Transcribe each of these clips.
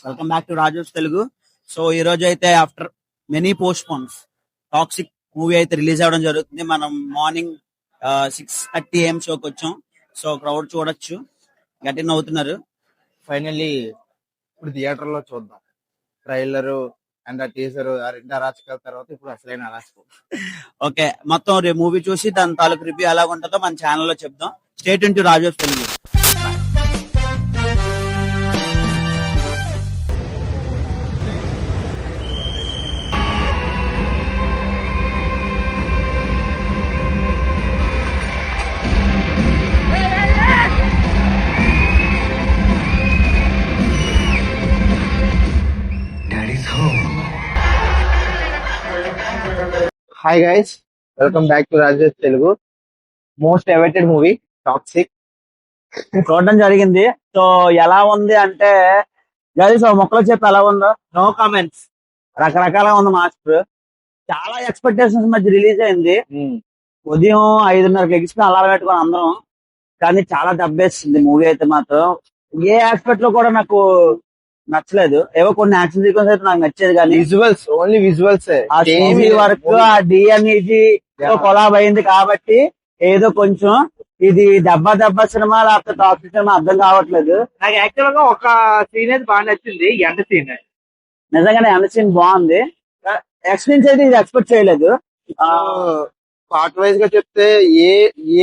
Welcome back to Rajos Telugu. So ఈ రోజు అయితే after many postpones Toxic movie అయితే రిలీజ్ అవ్వడం జరుగుతుంది. మనం మార్నింగ్ 6:30 AM షోకి వచ్చాం. సో క్రౌడ్ చూడొచ్చు, గట్టి నవ్వుతున్నారు. ఫైనల్లీ ఇప్పుడు థియేటర్ లో చూద్దాం. ట్రైలర్ అండ్ టీజర్ ఆ రెండు అరాచకాల తర్వాత ఇప్పుడు అసలైన అరాచకం. ఓకే, మొత్తం మూవీ చూసి దాని తాలూకు రివ్యూ ఎలా ఉంటుందో మన ఛానల్లో చెప్దాం. Stay tuned to Rajos Telugu. Hi guys, welcome back to Rajesh Telugu. Most awaited movie Toxic చూడడం జరిగింది. సో ఎలా ఉంది అంటే గైస్ మొక్కలు చెప్పి ఎలా ఉందో నో కామెంట్స్. రకరకాలుగా ఉంది మాస్టర్. చాలా ఎక్స్పెక్టేషన్స్ మధ్య రిలీజ్ అయింది. ఉదయం 5:30కి ఎగ్జిస్ట్రా అలా పెట్టుకుని అందరం, కానీ చాలా దెబ్బేస్తుంది మూవీ అయితే మాత్రం. ఏ ఆస్పెక్ట్ లో కూడా నాకు నచ్చలేదు. ఏవో కొన్ని యాక్షన్ సీక్వెన్స్ అయితే నాకు నచ్చేది, కానీ విజువల్స్, ఓన్లీ విజువల్స్, ఆ స్టోరీ వర్క్, ఆ డిఎన్ఈజీ కొలాబ్ అయింది కాబట్టి ఏదో కొంచెం ఇది దెబ్బ సినిమా లేకపోతే టాక్సిక్ సినిమా అర్థం కావట్లేదు. నాకు యాక్చువల్ గా ఒక సీన్ అయితే బాగా నచ్చింది, ఎండ సీన్. నిజంగానే ఎండ సీన్ బాగుంది. ఎక్స్పీరియన్స్ అయితే ఇది ఎక్స్పెక్ట్ చేయలేదు. పార్ట్ వైజ్ గా చెప్తే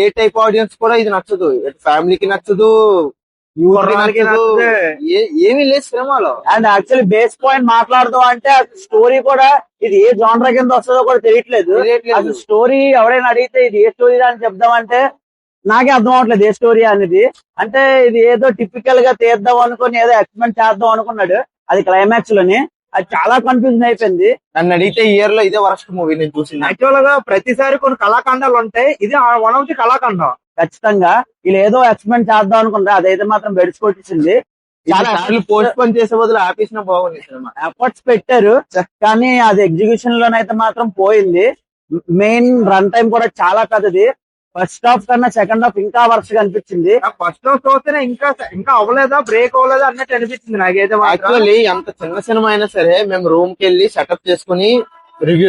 ఏ టైప్ ఆడియన్స్ కూడా ఇది నచ్చదు. ఫ్యామిలీకి నచ్చదు, ఏమీ లేదు సినిమాలో. అండ్ యాక్చువల్లీ బేస్ పాయింట్ మాట్లాడదాం అంటే స్టోరీ కూడా ఇది ఏ జానర్ కింద వస్తుందో కూడా తెలియట్లేదు. అసలు స్టోరీ ఎవరైనా అడిగితే ఇది ఏ స్టోరీ అని చెప్దామంటే నాకే అర్థం అవట్లేదు ఏ స్టోరీ అనేది. అంటే ఇది ఏదో టిపికల్ గా తీద్దాం అనుకుని ఏదో ఎక్స్పెక్ట్ చేద్దాం అనుకున్నాడు, అది క్లైమాక్స్ లోని అది చాలా కన్ఫ్యూజన్ అయిపోయింది. నన్ను అడిగితే ఇయర్ లో ఇదే వరస్ట్ మూవీ నేను చూసింది. యాక్చువల్ గా ప్రతిసారి కొన్ని కళాఖండాలు ఉంటాయి, ఇది వన్ ఆఫ్ ది కళాఖండం. ఖచ్చితంగా వీళ్ళు ఏదో ఎక్స్పెక్ట్ చేద్దాం అనుకున్నారు, అదైతే మాత్రం బెడిసికొట్టింది. చాలా పోస్ట్ పోన్ చేసే బదులు ఆపేసిన బాగుంది సినిమా. ఎఫర్ట్స్ పెట్టారు, కానీ అది ఎగ్జిక్యూషన్ లోనైతే మాత్రం పోయింది. మెయిన్ రన్ టైం కూడా చాలా పెద్దది. ఫస్ట్ హాఫ్ కన్నా సెకండ్ హాఫ్ ఇంకా వరుసగా అనిపించింది. ఫస్ట్ హాఫ్ చూస్తేనే ఇంకా అవ్వలేదా, బ్రేక్ అవ్వలేదా అన్నట్టు అనిపించింది నాకైతే. యాక్చువల్లీ ఎంత చిన్న సినిమా అయినా సరే మేము రూమ్ కి వెళ్ళి సెటప్ చేసుకుని రివ్యూ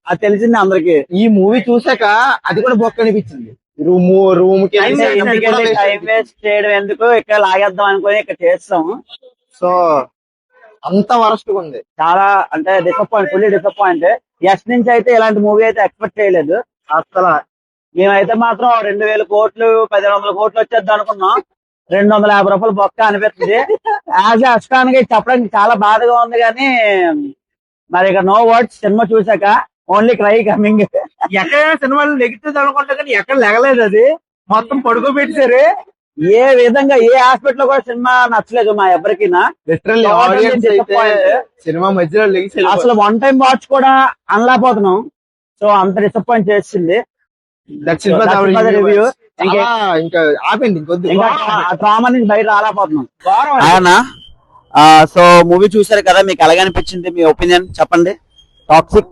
అది తెలిసింది అందరికి. ఈ మూవీ చూసాక అది కూడా బొక్క అనిపించింది. రూమ్ కి టైం వేస్ట్ చేయడం ఎందుకు, ఇక్కడ లాగేద్దాం అనుకుని ఇక్కడ చేస్తాము. సో అంత వరస్ట్ ఉంది. చాలా అంటే ఫుల్లీ డిసప్పాయింట్. ఎస్ నుంచి అయితే ఇలాంటి మూవీ అయితే ఎక్స్పెక్ట్ చేయలేదు అసలు. మేమైతే మాత్రం 2,000 కోట్లు 1,100 కోట్లు వచ్చేద్దాం అనుకున్నాం. 250 రూపాయలు బొక్క అనిపిస్తుంది. యాజ్ అష్టానికి చెప్పడానికి చాలా బాధగా ఉంది, కానీ మరి ఇక నో వర్డ్స్. సినిమా చూసాక ఓన్లీ క్రై కమింగ్. ఎక్కడైనా సినిమాలు నెగిటివ్ అనుకుంటా, కానీ ఎక్కడ లెగలేదు. అది మొత్తం పడుకోబెట్టారు. ఏ విధంగా ఏ హాస్పిటల్ లో కూడా సినిమా నచ్చలేదు మా ఎవరికైనా. సినిమా మధ్యలో అసలు వన్ టైం వాచ్ కూడా అనలేకపోతున్నాం. సో అంత డిసప్పాయింట్ చేసింది రివ్యూ. ఇంకా ఆపండి, డ్రామా నుంచి బయట రాలేకపోతున్నాం. ఆయన సో మూవీ చూసారు కదా, మీకు ఎలాగ అనిపించింది? మీ ఒపీనియన్ చెప్పండి. టాక్సిక్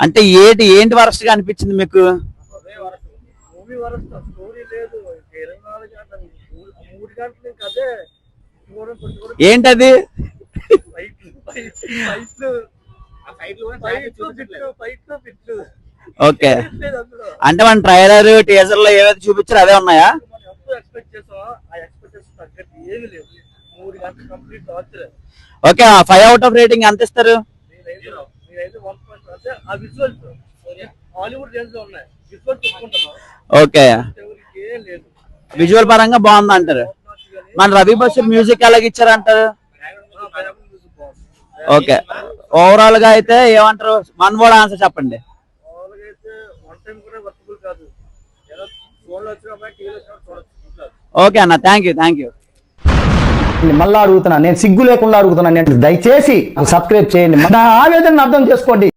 అంటే ఏంటి వరస్ట్ గా అనిపించింది మీకు? ఏంటది? ఓకే, అంటే మన ట్రైలర్ టీజర్ లో ఏవైతే చూపించారో అదే ఉన్నాయా? ఓకే, 5 అవుట్ ఆఫ్ రేటింగ్ ఎంత ఇస్తారు? ఓకే, విజువల్ పరంగా బాగుంది అంటారు. మన రవి బస్సు మ్యూజిక్ ఎలాగ ఇచ్చారంటారు? ఓకే, ఓవరాల్ గా అయితే ఏమంటారు? వన్ వర్డ్ ఆన్సర్ చెప్పండి. ఓకే అన్న, థ్యాంక్ యూ. మళ్ళా అడుగుతున్నా, నేను సిగ్గు లేకుండా అడుగుతున్నా, నేను దయచేసి సబ్స్క్రైబ్ చేయండి, నా ఆవేదన అర్థం చేసుకోండి.